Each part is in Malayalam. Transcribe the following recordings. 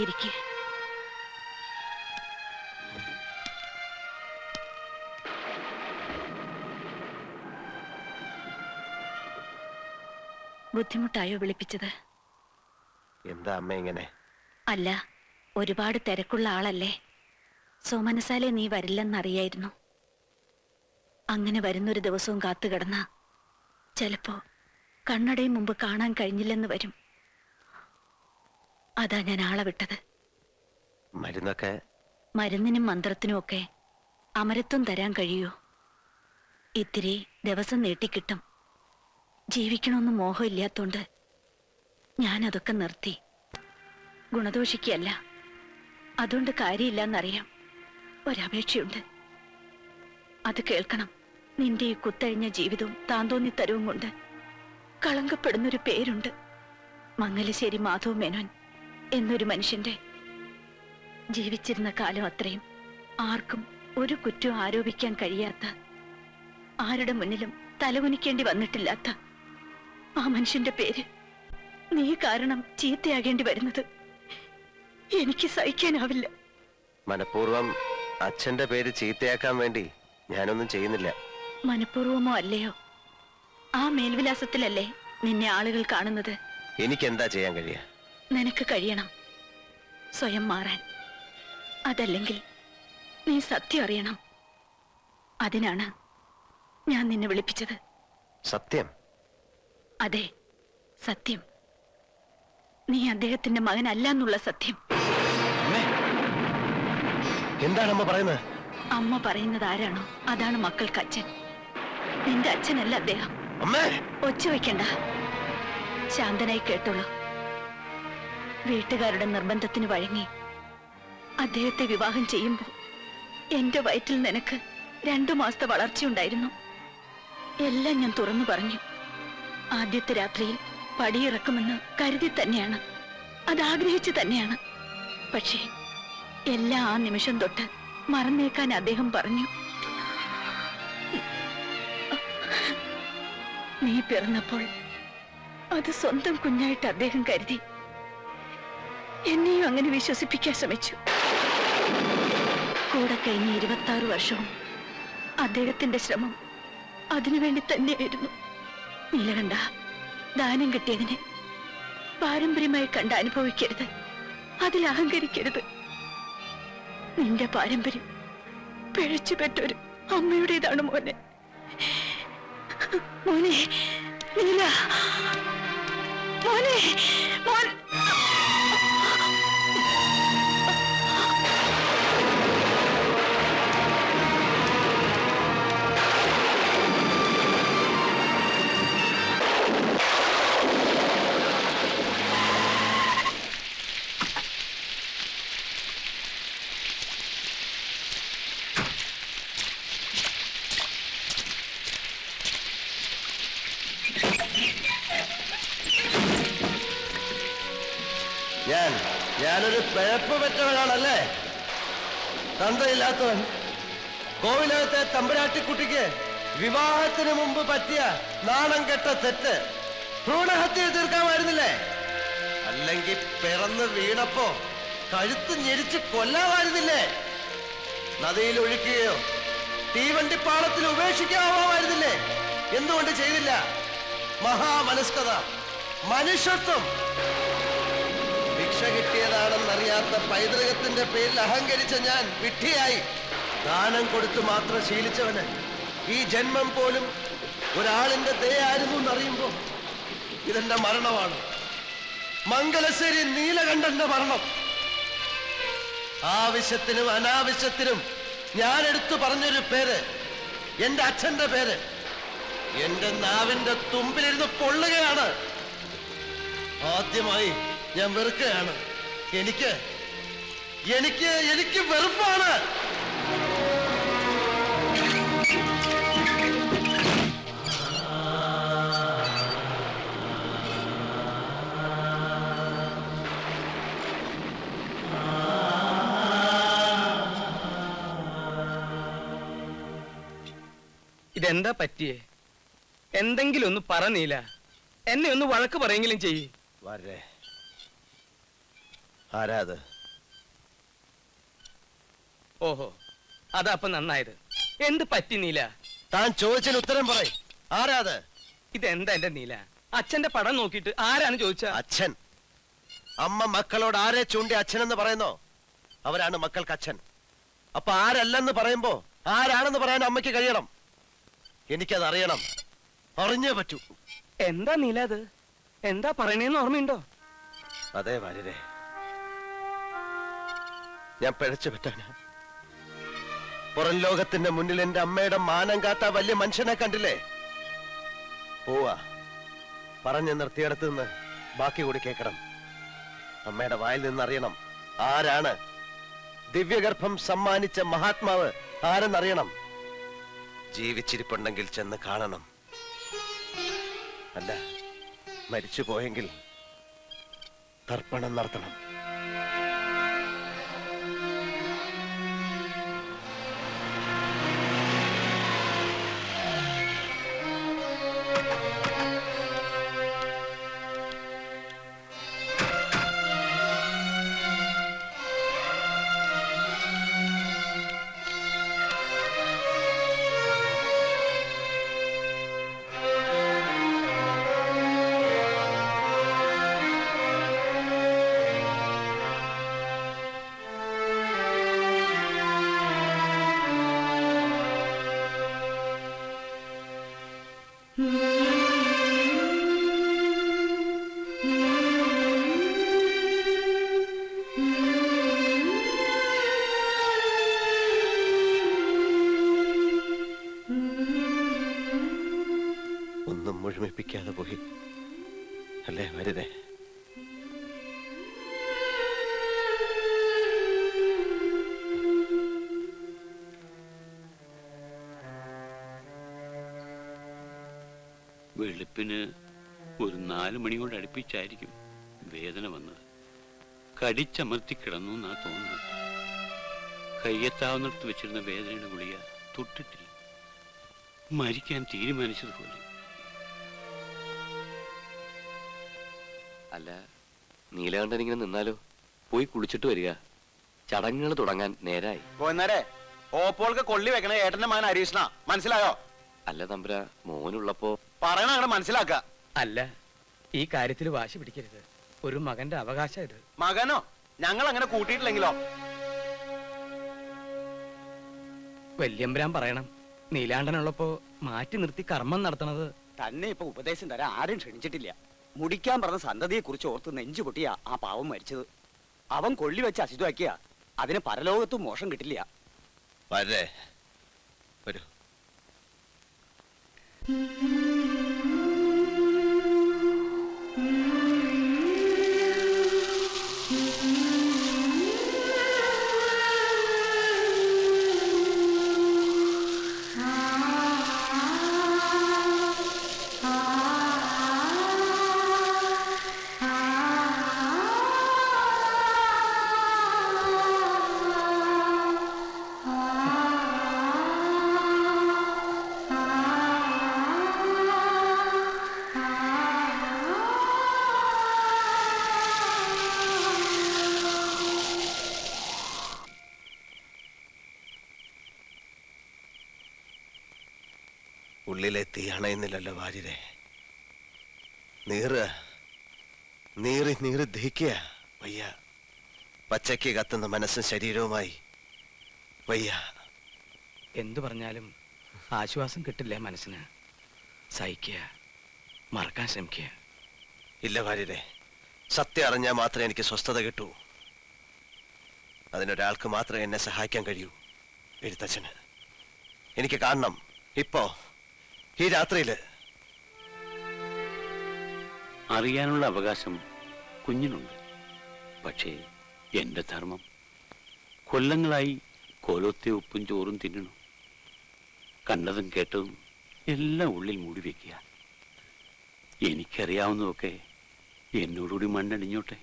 ഇരിക്കെ. ബുദ്ധിമുട്ടായോ വിളിപ്പിച്ചത്? എന്താ അമ്മ ഇങ്ങനെ? അല്ല, ഒരുപാട് തിരക്കുള്ള ആളല്ലേ. സോമനസാലെ നീ വരില്ലെന്നറിയായിരുന്നു. അങ്ങനെ വരുന്നൊരു ദിവസവും കാത്തുകിടന്ന ചിലപ്പോ കണ്ണടയും മുമ്പ് കാണാൻ കഴിഞ്ഞില്ലെന്ന് വരും. അതാ ഞാൻ ആളെ വിട്ടത്. മരുന്നൊക്കെ? മരുന്നിനും മന്ത്രത്തിനും ഒക്കെ അമരത്വം തരാൻ കഴിയോ? ഇത്തിരി ദിവസം നീട്ടിക്കിട്ടും. ജീവിക്കണമെന്ന് മോഹമില്ലാത്തോണ്ട് ഞാനതൊക്കെ നിർത്തി. ഗുണദോഷിക്കല്ല, അതുകൊണ്ട് കാര്യമില്ലെന്നറിയാം. ഒരപേക്ഷയുണ്ട്, അത് കേൾക്കണം. നിന്റെ ഈ കുത്തഴിഞ്ഞ ജീവിതവും താന്തോന്നിത്തരവും കൊണ്ട് കളങ്കപ്പെടുന്നൊരു പേരുണ്ട്. മംഗലശ്ശേരി മാധവ മേനോൻ എന്നൊരു മനുഷ്യന്റെ. ജീവിച്ചിരുന്ന കാലം അത്രയും ആർക്കും ഒരു കുറ്റവും ആരോപിക്കാൻ കഴിയാത്ത, ആരുടെ മുന്നിലും തലകുനിക്കേണ്ടി വന്നിട്ടില്ലാത്ത ആ മനുഷ്യന്റെ പേര് നീ കാരണം ചീത്തയാകേണ്ടി വരുന്നത് എനിക്ക് സഹിക്കാനാവില്ല. മനഃപൂർവ്വം അച്ഛന്റെ പേര് ചീത്തയാക്കാൻ വേണ്ടി ഞാനൊന്നും ചെയ്യുന്നില്ല. മനഃപൂർവമോ അല്ലയോ, ആ മേൽവിലാസത്തിലല്ലേ നിന്നെ ആളുകൾ കാണുന്നത്. എനിക്കെന്താ ചെയ്യാൻ കഴിയാ? നിനക്ക് കഴിയണം സ്വയം മാറാൻ. അതല്ലെങ്കിൽ നീ സത്യം അറിയണം. അതിനാണ് ഞാൻ നിന്നെ വിളിപ്പിച്ചത്. സത്യം? അതെ, സത്യം. നീ അദ്ദേഹത്തിന്റെ മകനല്ല എന്നുള്ള സത്യം. എന്താണ് അമ്മ പറയുന്നത്? അമ്മ പറയുന്നത് ആരാണോ അതാണ് മക്കൾക്ക് അച്ഛൻ. നിന്റെ അച്ഛനല്ല അദ്ദേഹം. ഒച്ച വയ്ക്കണ്ട, ശാന്തനായി കേട്ടോളൂ. വീട്ടുകാരുടെ നിർബന്ധത്തിന് വഴങ്ങി അദ്ദേഹത്തെ വിവാഹം ചെയ്യുമ്പോ എന്റെ വയറ്റിൽ നിനക്ക് 2 മാസത്തെ വളർച്ചയുണ്ടായിരുന്നു. എല്ലാം ഞാൻ തുറന്നു പറഞ്ഞു. ആദ്യത്തെ രാത്രിയിൽ പടിയിറക്കുമെന്ന് കരുതി തന്നെയാണ്, അതാഗ്രഹിച്ചു തന്നെയാണ്. പക്ഷേ എല്ലാം ആ നിമിഷം തൊട്ട് മറന്നേക്കാൻ അദ്ദേഹം പറഞ്ഞു. നീ പിറന്നപ്പോൾ അത് സ്വന്തം കുഞ്ഞായിട്ട് അദ്ദേഹം കരുതി. എന്നെയും അങ്ങനെ വിശ്വസിപ്പിക്കാൻ ശ്രമിച്ചു. കൂടെ കഴിഞ്ഞ 26 വർഷവും അദ്ദേഹത്തിന്റെ ശ്രമം അതിനുവേണ്ടി തന്നെയായിരുന്നു. നീലകണ്ഠ, ദാനം കിട്ടിയതിനെ പാരമ്പര്യമായി കണ്ട് അനുഭവിക്കരുത്, അതിൽ അഹങ്കരിക്കരുത്. നിന്റെ പാരമ്പര്യം പിഴച്ചുപെട്ടൊരു അമ്മയുടേതാണ് മോനെ. മോനെ നീല, മോനെ മോൻ. ഞാനൊരു പിഴപ്പ് പറ്റവനാണല്ലേ? തന്തയില്ലാത്തവൻ. കോവിലകത്തെ തമ്പുരാട്ടിക്കുട്ടിക്ക് വിവാഹത്തിന് മുമ്പ് പറ്റിയ നാണം കെട്ട തെറ്റ് ഭ്രൂണഹത്യ തീർക്കാമായിരുന്നില്ലേ? അല്ലെങ്കിൽ പിറന്ന് വീണപ്പോ കഴുത്ത് ഞെരിച്ച് കൊല്ലാമായിരുന്നില്ലേ? നദിയിൽ ഒഴുക്കുകയോ തീവണ്ടിപ്പാളത്തിൽ ഉപേക്ഷിക്കാമായിരുന്നില്ലേ? എന്തുകൊണ്ട് ചെയ്തില്ല? മഹാമനസ്കത, മനുഷ്യത്വം. ഭിക്ഷ കിട്ടിയതാണെന്നറിയാത്ത പൈതൃകത്തിന്റെ പേരിൽ അഹങ്കരിച്ച ഞാൻ വിഡ്ഢിയായി. ദാനം കൊടുത്തു മാത്രം ശീലിച്ചവന് ഈ ജന്മം പോലും ഒരാളിന്റെ ദയായിരുന്നു എന്നറിയുമ്പോ ഇതെന്റെ മരണമാണ്. മംഗലശ്ശേരി നീലകണ്ഠന്റെ മരണം. ആവശ്യത്തിനും അനാവശ്യത്തിനും ഞാൻ എടുത്തു പറഞ്ഞൊരു പേര്, എന്റെ അച്ഛന്റെ പേര്, എന്റെ നാവിന്റെ തുമ്പിലിരുന്ന് പൊള്ളുകയാണ്. ആദ്യമായി ഞാൻ വെറുക്കുകയാണ്. എനിക്ക് എനിക്ക് എനിക്ക് വെറുപ്പാണ്. ഇതെന്താ പറ്റിയേ? എന്തെങ്കിലും ഒന്ന് പറഞ്ഞില്ല. എന്നെ ഒന്ന് വഴക്ക് പറയെങ്കിലും ചെയ്യേ. ആരാ അത്? ഓഹോ, അതാ അപ്പൊ നന്നായത്. എന്ത് പറ്റി നീല? താൻ ചോദിച്ചതിന് ഉത്തരം പറയും. ആരാ അത്? ഇതെന്താ എന്റെ നീല? അച്ഛന്റെ പടം നോക്കിയിട്ട് ആരാണ് ചോദിച്ച? അച്ഛൻ. അമ്മ മക്കളോട് ആരെ ചൂണ്ടി അച്ഛനെന്ന് പറയുന്നോ അവരാണ് മക്കൾക്ക് അച്ഛൻ. അപ്പൊ ആരല്ലെന്ന് പറയുമ്പോ ആരാണെന്ന് പറയാൻ അമ്മയ്ക്ക് കഴിയണം. എനിക്കത് അറിയണം, അറിഞ്ഞേ പറ്റൂ. എന്താ നീല അത്? എന്താ പറയണേന്ന് ഓർമ്മയുണ്ടോ? അതെ വാര്യരെ, ഞാൻ പിഴച്ചു പറ്റാനാ. പുറം ലോകത്തിന്റെ മുന്നിൽ എന്റെ അമ്മയുടെ മാനം കാത്ത വലിയ മനുഷ്യനെ കണ്ടില്ലേ? പോവാ, പറഞ്ഞു നിർത്തിയിടത്ത് നിന്ന് ബാക്കി കൂടി കേൾക്കണം. അമ്മയുടെ വായിൽ നിന്നറിയണം ആരാണ്. ദിവ്യഗർഭം സമ്മാനിച്ച മഹാത്മാവ് ആരെന്നറിയണം. ജീവിച്ചിരിപ്പുണ്ടെങ്കിൽ ചെന്ന് കാണണം. അല്ല, മരിച്ചു പോയെങ്കിൽ തർപ്പണം നടത്തണം. ഒന്നും മുഴുമിപ്പിക്കാതെ പോയി അല്ലേ വലുതേ? വെളുപ്പിന് ഒരു 4 മണിയോട് അടുപ്പിച്ചായിരിക്കും വേദന വന്നത്. കടിച്ചമർത്തി കിടന്നു എന്നാ തോന്നുന്നത്. കയ്യെത്താവുന്നിടത്ത് വെച്ചിരുന്ന വേദനയുടെ ഗുളിക തൊട്ടിട്ടില്ല. മരിക്കാൻ തീരുമാനിച്ചതുപോലെ. അല്ല, നീലകണ്ഠൻ ഇങ്ങനെ നിന്നാലോ? പോയി കുളിച്ചിട്ട് വരിക. ചടങ്ങുകൾ തുടങ്ങാൻ നേരായി. പോന്നേരെ ഓപ്പോൾക്ക് കൊള്ളി വെക്കണ ഏട്ടന്റെ മകൻ ഹരീഷ്ണ, മനസ്സിലായോ? അല്ല തമ്പുര, മോനുള്ളപ്പോ പറയണ അങ്ങനെ മനസ്സിലാക്ക. അല്ല, ഈ കാര്യത്തിൽ വാശി പിടിക്കരുത്. ഒരു മകന്റെ അവകാശം ഇത്. മകനോ? ഞങ്ങൾ അങ്ങനെ കൂട്ടിയിട്ടില്ലെങ്കിലോ? വല്യമ്പരാൻ പറയണം, നീലാണ്ടനുള്ളപ്പോ മാറ്റി നിർത്തി കർമ്മം നടത്തണത്. തന്നെ ഇപ്പൊ ഉപദേശം തരാൻ ആരും ക്ഷണിച്ചിട്ടില്ല. മുടിക്കാൻ പറഞ്ഞ സന്തതിയെ കുറിച്ച് ഓർത്ത് നെഞ്ചു പൊട്ടിയാ ആ പാവം മരിച്ചത്. അവൻ കൊള്ളി വെച്ച് അശുദ്ധമാക്കിയ അതിന് പരലോകത്തും മോശം കിട്ടില്ല. വരേ വരൂ. ഉള്ളിലെ തീ അണയുന്നില്ലല്ലോ വാര്യരെ. നീറി നീറി ദഹിക്കുക വയ്യ. പച്ചയ്ക്ക് കത്തുന്ന മനസ്സും ശരീരവുമായി വയ്യ. എന്തു പറഞ്ഞാലും ആശ്വാസം കിട്ടില്ല മനസ്സിന്. സഹിക്കുക, മറക്കാൻ ശ്രമിക്കുക. ഇല്ല വാര്യരെ, സത്യം അറിഞ്ഞാൽ മാത്രമേ എനിക്ക് സ്വസ്ഥത കിട്ടൂ. അതിനൊരാൾക്ക് മാത്രമേ എന്നെ സഹായിക്കാൻ കഴിയൂ. എഴുത്തച്ഛന് എനിക്ക് കാണണം, ഇപ്പോ, ഈ രാത്രിയില്. അറിയാനുള്ള അവകാശം കുഞ്ഞിനുണ്ട്. പക്ഷേ എന്റെ ധർമ്മം. കൊല്ലങ്ങളായി കോലത്തെ ഉപ്പും ചോറും തിന്നണം. കണ്ടതും കേട്ടതും എല്ലാം ഉള്ളിൽ മൂടി വെക്കുക. എനിക്കറിയാവുന്നതൊക്കെ എന്നോടുകൂടി മണ്ണടിഞ്ഞോട്ടെ.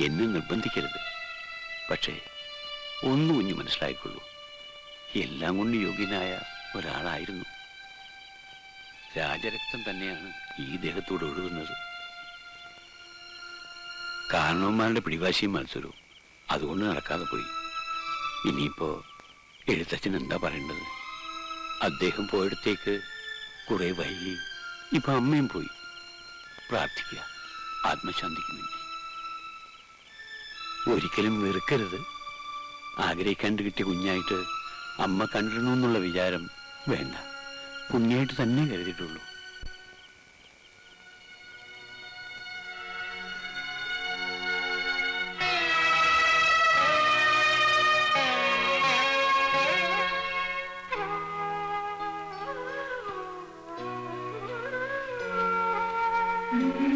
എന്നെ നിർബന്ധിക്കരുത്. പക്ഷേ ഒന്നു കുഞ്ഞു മനസ്സിലായിക്കൊള്ളൂ, എല്ലാം കൊണ്ട് യോഗ്യനായ ഒരാളായിരുന്നു. രാജരക്തം തന്നെയാണ് ഈ ദേഹത്തോട് ഒഴുകുന്നത്. കാരണവന്മാരുടെ പിടിവാശിയും മത്സരവും അതുകൊണ്ട് നടക്കാതെ പോയി. ഇനിയിപ്പോ എഴുത്തച്ഛൻ എന്താ പറയേണ്ടത്? അദ്ദേഹം പോയിടത്തേക്ക് കുറെ വൈകി. ഇപ്പൊ അമ്മയും പോയി. പ്രാർത്ഥിക്കുക ആത്മശാന്തിക്ക് വേണ്ടി. ഒരിക്കലും വെറുക്കരുത്. ആഗ്രഹിക്കാണ്ട് കിട്ടിയ കുഞ്ഞായിട്ട് അമ്മ കണ്ടിടണമെന്നുള്ള വിചാരം വേണ്ട. പുണ്യായിട്ട് തന്നെ കരുതിയിട്ടുള്ളൂ. Mm-hmm.